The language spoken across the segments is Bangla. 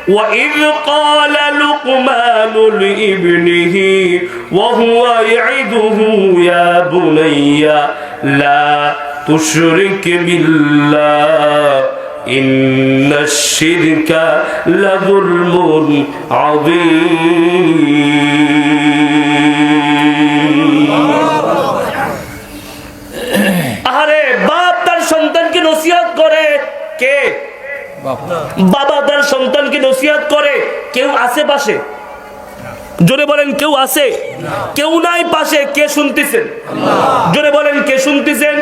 وإذ قال لقمان لابنه وهو يعظه يا بني لا تشرك بالله إن الشرك لظلم عظيم আরে বাপ তার সন্তানকে নসিহত করে কে বাবা তার সন্তানকে নসিহত করে কেউ আশেপাশে জোরে বলেন কেউ আছে কেউ নাই পাশে কে শুনতেছেন জোরে বলেন কে শুনতেছেন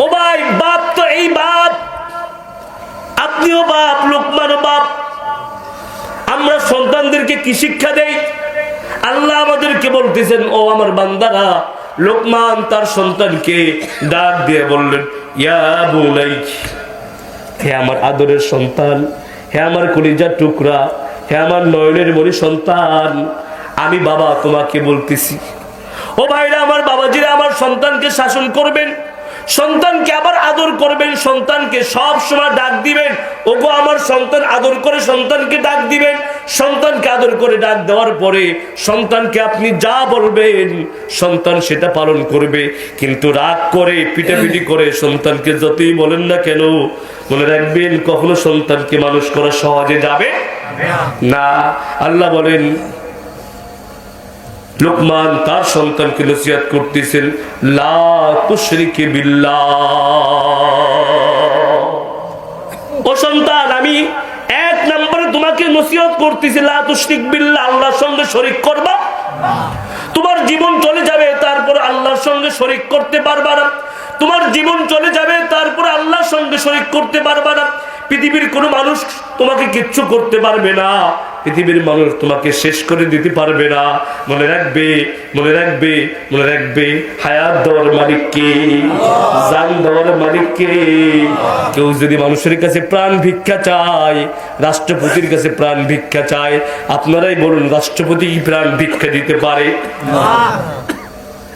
ও ভাই বাপ তো এই বাপ আপনিও বাপ লোকমানও বাপ আমরা সন্তানদেরকে কি শিক্ষা দেই আল্লাহ আমাদেরকে বলতেছেন ও আমার বান্দারা লোকমান তার সন্তানকে ডাক দিয়ে বললেন ইয়া বুনাই হে আমার আদরের সন্তান হে আমার কলিজার টুকরা হে আমার নয়নের মনি সন্তান আমি বাবা তোমাকে বলতেছি ও ভাইরা আমার বাবাজিরা আমার সন্তানকে শাসন করবেন সন্তানকে আবার আদর করবেন সন্তানকে সব সময় ডাক দিবেন ওগো আমার সন্তান আদর করে সন্তানকে ডাক দিবেন সন্তানকে আদর করে ডাক দেওয়ার পরে সন্তানকে আপনি যা বলবেন সন্তান সেটা পালন করবে কিন্তু রাগ করে পিটাপিটি করে সন্তানকে যতই বলেন না কেন মনে রাখবেন কখনো সন্তানকে মানুষ করা সহজে যাবে না আল্লাহ বলেন লোকমান তার সন্তানকে নসিহত করতেছেন লা তুশরিকি বিল্লাহ ও সন্তান আমি এক নম্বরে তোমাকে নসিহত করতেছি লা তুশরিক বিল্লাহ আল্লাহর সঙ্গে শরীক করবা তোমার জীবন চলে যাবে তারপর আল্লাহর সঙ্গে শরীক করতে পারবা না তোমার জীবন চলে যাবে তারপর আল্লাহর সঙ্গে শরীক করতে পারবা না পৃথিবীর কোনো মানুষ তোমাকে কিচ্ছু করতে পারবে না পৃথিবীর মানুষ তোমাকে শেষ করে দিতে পারবে না মনে রাখবে মনে রাখবে মনে রাখবে হায়াত দেওয়ার মালিক কে জান দেওয়ার মালিক কে কেউ যদি মানুষের কাছে প্রাণ ভিক্ষা চায় রাষ্ট্রপতির কাছে প্রাণ ভিক্ষা চায় আপনারাই বলুন রাষ্ট্রপতি কি প্রাণ ভিক্ষা দিতে পারে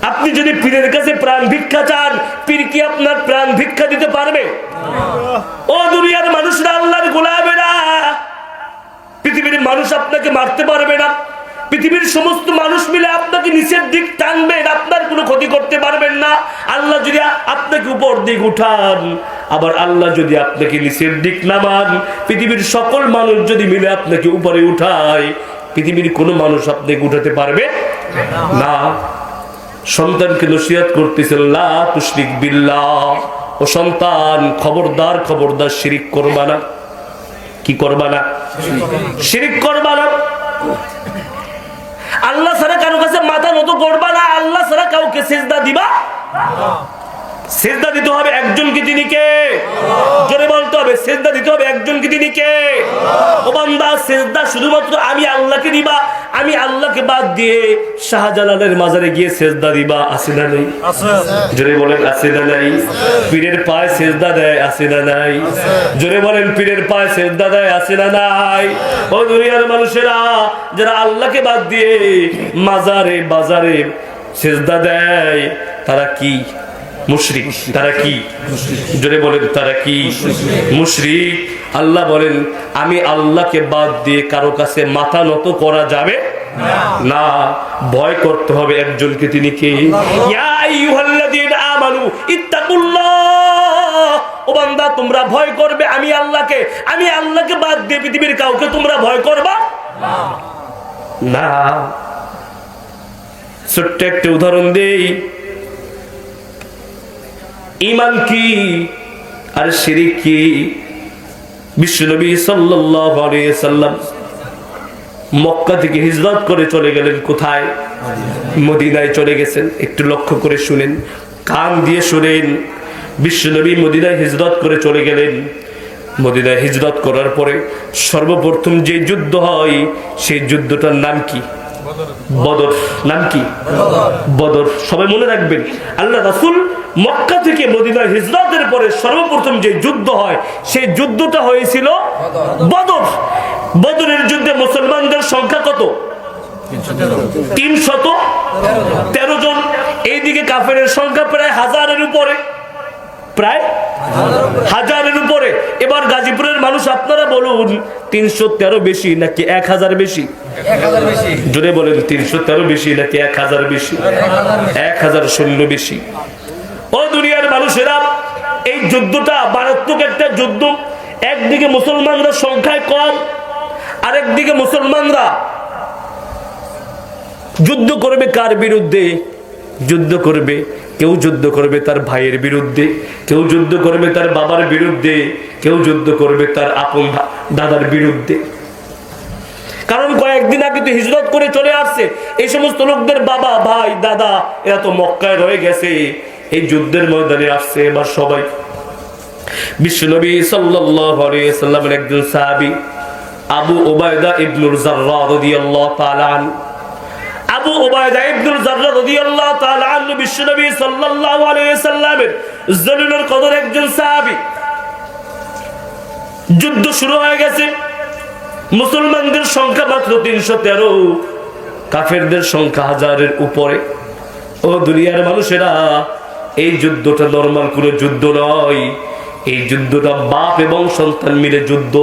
আপনি যদি পীরের কাছে প্রাণ ভিক্ষা চান পীর কি আপনার প্রাণ ভিক্ষা দিতে পারবে ও দুনিয়ার মানুষরা আল্লাহর গোলামেরা পৃথিবীর মানুষ আপনাকে মারতে পারবে না পৃথিবীর সমস্ত মানুষ মিলে আপনাকে নিচের দিক টানবেন আপনার কোনো ক্ষতি করতে পারবেন না আল্লাহ যদি আপনাকে উপর দিক উঠান আবার আল্লাহ যদি আপনাকে নিচের দিক নামান পৃথিবীর সকল মানুষ যদি মিলে আপনাকে উপরে উঠায় পৃথিবীর কোনো মানুষ আপনাকে উঠাতে পারবে না সন্তানকে নসিহত করতেছেন লা তুশরিক বিল্লাহ ও সন্তান খবরদার খবরদার শিরিক করবা না কি করবা না শিরিক করবা না আল্লাহ ছাড়া কারো কাছে মাথা নত করবা না আল্লাহ ছাড়া কাউকে সিজদা দিবা সিজদা দিতে হবে একজনকে তিনি কে জোরে বলতে হবে সিজদা দিতে হবে একজনকে তিনি কে ও বান্দা সিজদা শুধুমাত্র আমি আল্লাহকে দিবা আমি আল্লাহকে বাদ দিয়ে শাহজালালের মাজারে গিয়ে সিজদা দিবা আছে না নাই আছে জোরে বলেন আছে না নাই পীরের পায়ে সিজদা দেয় আছে না নাই জোরে বলেন পীরের পায়ে সিজদা দেয় আছে না নাই ও দুনিয়ার মানুষেরা যারা আল্লাহকে বাদ দিয়ে মাজারে বাজারে সিজদা দেয় তারা কি মুশরিক তারা কি জোরে বলেন তারা কি মুশরিক আল্লাহ বলেন আমি আল্লাহকে বাদ দিয়ে কারো কাছে মাথা নত করা যাবে না ভয় করতে হবে একজনকে তিনি কে ইয়া আইয়ুহাল্লাযীনা আমানু ইত্তাকুল্লাহ ও বান্দা তোমরা ভয় করবে আমি আল্লাহকে বাদ দিয়ে পৃথিবীর কাউকে তোমরা ভয় করবা না ছোট্ট একটা উদাহরণ দেই ঈমান কি আর শিরক কি বিশ্বনবী সাল্লাল্লাহু আলাইহি সাল্লাম মক্কা থেকে হিজরত করে চলে গেলেন কোথায় মদিনায় চলে গেছেন একটু লক্ষ্য করে শুনেন কান দিয়ে শুনেন বিশ্বনবী মদিনায় হিজরত করে চলে গেলেন মদিনায় হিজরত করার পরে সর্বপ্রথম যে যুদ্ধ হয় সেই যুদ্ধটার নাম কি বদর নাম কি বদর সবাই মনে রাখবেন আল্লাহ রাসূল মক্কা থেকে মদিনায় হিজরতের পরে সর্বপ্রথম যে যুদ্ধ হয় সেই যুদ্ধটা হয়েছিল বদর বদরের যুদ্ধে মুসলমানদের সংখ্যা কত 313 জন এইদিকে কাফেরের সংখ্যা প্রায় 1000-এর উপরে প্রায় 1000-এর উপরে। এবার গাজীপুরের মানুষ আপনারা বলুন 313 বেশি নাকি 1000 বেশি? জোরে বলেন 313 বেশি নাকি 1000 বেশি? 1000 সৈন্য বেশি। ও দুনিয়ার মানুষেরা, এই যুদ্ধটা মারাত্মক একটা যুদ্ধ। একদিকে মুসলমানরা সংখ্যায় কম, আরেকদিকে মুসলমানরা যুদ্ধ করবে কার বিরুদ্ধে? যুদ্ধ করবে, কেউ যুদ্ধ করবে তার ভাইয়ের বিরুদ্ধে, কেউ যুদ্ধ করবে তার বাবার বিরুদ্ধে, কেউ যুদ্ধ করবে তার আপন দাদার বিরুদ্ধে। কারণ কয়েকদিন আগে তো হিজরত করে চলে আসছে। এই সমস্ত লোকদের বাবা, ভাই, দাদা এরা তো মক্কায় রয়ে গেছে, এই যুদ্ধের ময়দানে আসছে। এবার সবাই বিশ্বনবী সাল্লাল্লাহু আলাইহি সাল্লামের একজন সাহাবী আবু উবাইদা ইবনুল জাররাহ রাদিয়াল্লাহু তাআলা আনহু, আবু উবাইদা ইবনুল জাররাহ রাদিয়াল্লাহু তাআলা আনহু বিশ্বনবী সাল্লাল্লাহু আলাইহি সাল্লামের জলিলুল কদর একজন সাহাবী। যুদ্ধ শুরু হয়ে গেছে। মুসলমানদের সংখ্যা মাত্র 313, কাফেরদের সংখ্যা 1000-এর উপরে। ও দুনিয়ার মানুষেরা, এই যুদ্ধটা নরমাল কোনো যুদ্ধ নয়। এই যুদ্ধটা বাপ এবং সন্তান মিলে যুদ্ধ।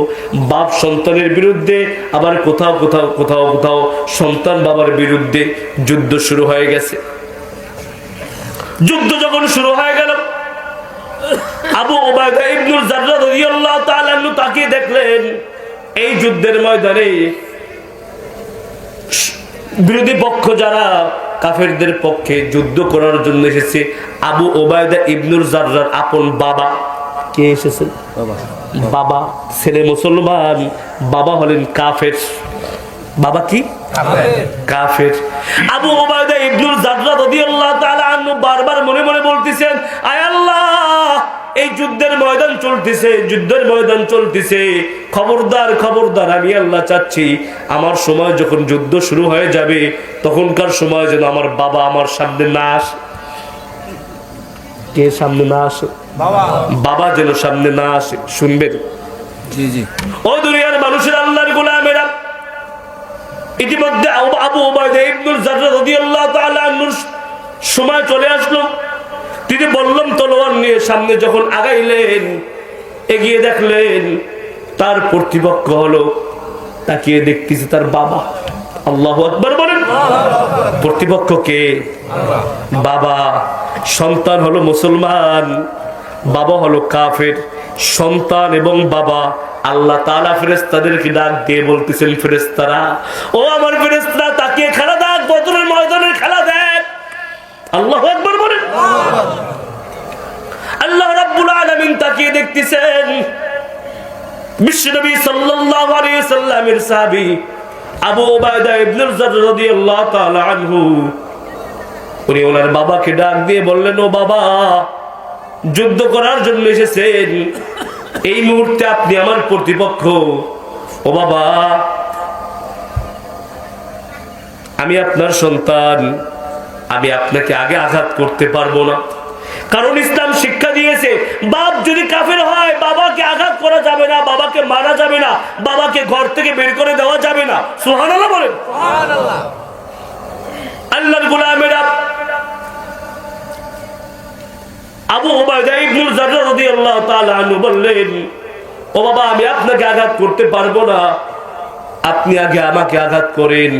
বাপ সন্তানের বিরুদ্ধে, আবার কোথাও কোথাও কোথাও কোথাও সন্তান বাবার বিরুদ্ধে যুদ্ধ শুরু হয়ে গেছে। যুদ্ধ যখন শুরু হয়ে গেল, আবু উবাইদা ইবনুল জাররাহ রাদিয়াল্লাহু তাআলা আনহু তাকিয়ে দেখলেন এই যুদ্ধের ময়দানে বিরোধী পক্ষ যারা কাফেরদের পক্ষে যুদ্ধ করার জন্য এসেছে, আবু উবাইদা ইবনুল জাররাহর আপন বাবা কে এসেছেন? বাবা। ছেলে মুসলমান, বাবা হলেন কাফের। বাবা কি? কাফের। আবু উবাইদা ইবনুল জাররাহ রাদিয়াল্লাহু তাআলা আনহু বারবার মনে মনে বলতেছেন, আয় আল্লাহ, এই যুদ্ধের ময়দান চলতেছে, যুদ্ধের ময়দান চলতেছে, খবরদার খবরদার, আমি আল্লাহ চাচ্ছি আমার সময় যখন যুদ্ধ শুরু হয়ে যাবে তখনকার সময় যেন আমার বাবা আমার সামনে না আসে। কে সামনে না আসে? বাবা যেন সামনে না আসে। শুনবেন? জি জি। ও দুনিয়ার মানুষের, আল্লাহর গোলামেরা, ইতিমধ্যে আবু উবাইদা ইবনুল জাররাহ রাদিয়াল্লাহু তাআলা আনহুর সময় চলে আসলো। তিনি বললাম তলোয়ার নিয়ে সামনে যখন আগাইলেন, এগিয়ে দেখলেন তার প্রতিপক্ষ হলো, তাকিয়ে দেখতেছে তার বাবা। আল্লাহু আকবার বলেন। প্রতিপক্ষ কে? বাবা। সন্তান হলো মুসলমান, বাবা হলো কাফের। সন্তান এবং বাবা, আল্লাহ তাআলা ফেরেশতাদেরকে ডাক দিয়ে বলতেছেন, ফেরেশতারা, ও আমার ফেরেশতারা, তাকিয়ে খেলা দেখ, বদরের ময়দানের খেলা দেখ। আল্লাহু আকবার বলেন। আল্লাহ রাব্বুল আলামিন তাকিয়ে দেখতেছেন বিশ্বনবী সাল্লাল্লাহু আলাইহি সাল্লামের সাহাবী আবু উবাইদা ইবনুল জাররাহ রাদিয়াল্লাহু তাআলা আনহু। উনি ওনার বাবাকে ডাক দিয়ে বললেন, ও বাবা, যুদ্ধ করার জন্য এসেছেন, এই মুহূর্তে আপনি আমার প্রতিপক্ষ। ও বাবা, আমি আপনার সন্তান, আমি আপনাকে আগে আঘাত করতে পারবো না। কারণ ইসলাম শিক্ষা দিয়েছে, বাপ যদি কাফের হয় বাবাকে আঘাত করা যাবে না, বাবাকে মারা যাবে না, বাবাকে ঘর থেকে বের করে দেওয়া যাবে না। সুবহানাল্লাহ বলেন। সুবহানাল্লাহ। আল্লাহর গোলামেরা, আবু উবাইদা ইবনুল জাররাহ রাদিয়াল্লাহু তাআলা আনহু বললেন, ও বাবা, আমি আপনাকে আঘাত করতে পারবো না, আপনি আগে আমাকে আঘাত করেন।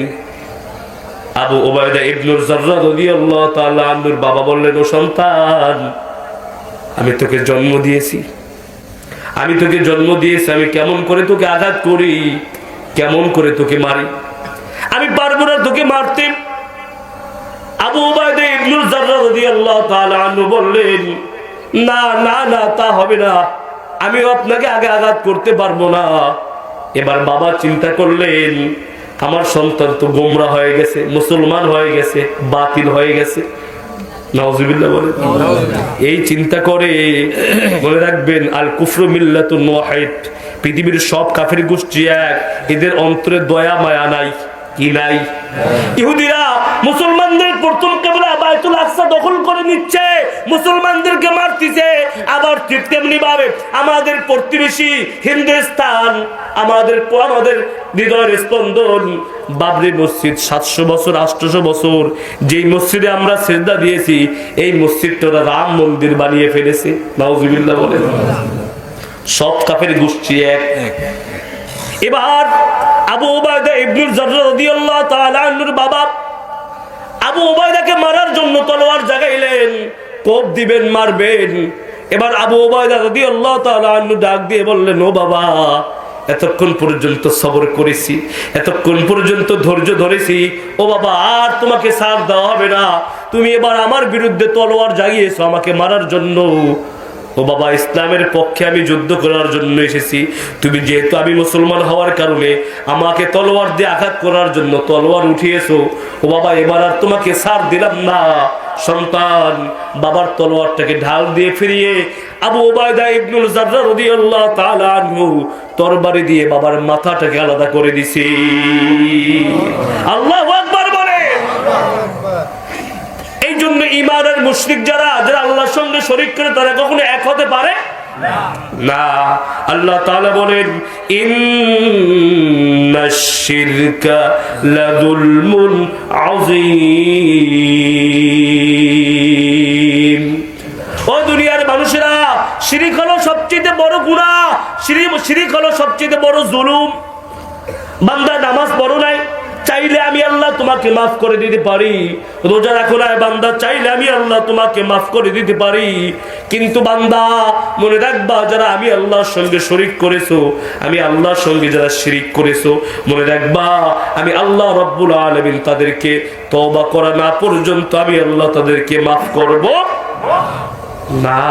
আবু উবাইদা ইবনুল জাররাহ রাদিয়াল্লাহু তাআলা আনহুর বাবা বললেন, ও সন্তান, আমি তোকে জন্ম দিয়েছি, আমি তোকে জন্ম দিয়েছি, আমি কেমন করে তোকে আঘাত করি, কেমন করে তোকে মারি? আমি পারবো না তোকে মারতে। আবু উবাইদা ইবনুল জাররাহ রাদিয়াল্লাহু তাআলা আনহু বললেন, না না না, তা হবে না, আমিও আপনাকে আগে আঘাত করতে পারবো না। এবার বাবা চিন্তা করলেন, আমার সন্তান তো গোমরা হয়ে গেছে, মুসলমান হয়ে গেছে, বাতিল হয়ে গেছে। নাউজুবিল্লাহ বলে। এই চিন্তা করে, মনে রাখবেন, আল কুফরু মিল্লাতুন ওয়াহিদ, পৃথিবীর সব কাফের গোষ্ঠী এক, এদের অন্তরে দয়া মায়া নাই। কি নাই? ইহুদিরা মুসলমানদের প্রথম কেবলা বাইতুল আকসা দখল করে নিচ্ছে, মুসলমানদেরকে মারতেছে। আবার ঠিক তেমনি ভাবে আমাদের প্রতিবেশী হিন্দুস্তান, আমাদের হৃদয়ের স্পন্দন বাবরি মসজিদ 700 বছর 800 বছর যেই মসজিদে আমরা সিজদা দিয়েছি, এই মসজিদটা ওরা রাম মন্দির বানিয়ে ফেলেছে। নাউজুবিল্লাহ বলে। সব কাফের গোষ্ঠী এক। এবার আবু উবাইদা ইবনুল জাররাহ রাদিয়াল্লাহু তাআলা আনহুর বাবা আবু উবাইদাকে মারার জন্য তলোয়ার জাগাইলেন, কোপ দিবেন, মারবেন। এবার আবু উবাইদা রাদিয়াল্লাহু তাআলা আনহু ডাক দিয়ে বললেন, ও বাবা, এতক্ষণ পর্যন্ত সবর করেছি, এতক্ষণ পর্যন্ত ধৈর্য ধরেছি, ও বাবা আর তোমাকে ছাড় দেওয়া হবে না। তুমি এবার আমার বিরুদ্ধে তলোয়ার জাগিয়েছো আমাকে মারার জন্য। ও বাবা, ইসলামের পক্ষে আমি যুদ্ধ করার জন্য এসেছি। তুমি যেহেতু আমি মুসলমান হওয়ার কারণে আমাকে তলোয়ার দিয়ে আঘাত করার জন্য তলোয়ার উঠিয়েছো, ও বাবা এবার আর তোমাকে ছাড় দিলাম না। সন্তান বাবার তলোয়ারটাকে ঢাল দিয়ে ফিরিয়ে আবু উবাইদা ইবনুল জাররাহ রাদিয়াল্লাহু তাআলা আনহু তরবারি দিয়ে বাবার মাথাটাকে আলাদা করে দিছে। আল্লাহু আকবার বলে। এই জন্য ঈমানের মুশরিক যারা আল্লাহর সঙ্গে শরীক করে তারা কখনো এক হতে পারে না। আল্লাহ তাআলা বলেন, ইন্নাশ শিরকা লাযুলমুন আযীম। ও দুনিয়ার মানুষেরা, শিরক হলো সবচেয়ে বড় গুনাহ, শিরক হলো সবচেয়ে বড় জুলুম। বান্দা নামাজ পড়ো নাই, চাইলে আমি আল্লাহ তোমাকে মাফ করে দিতে পারি। রোজা রাখো না বান্দা, চাইলে আমি আল্লাহ তোমাকে মাফ করে দিতে পারি। কিন্তু বান্দা মনে রাখবা, যারা আমি আল্লাহর সঙ্গে শরীক করেছো, আমি আল্লাহর সঙ্গে যারা শিরিক করেছো, মনে রাখবা আমি আল্লাহ রব্বুল আলামিন তাদেরকে তওবা করা না পর্যন্ত আমি আল্লাহ তাদেরকে মাফ করব না।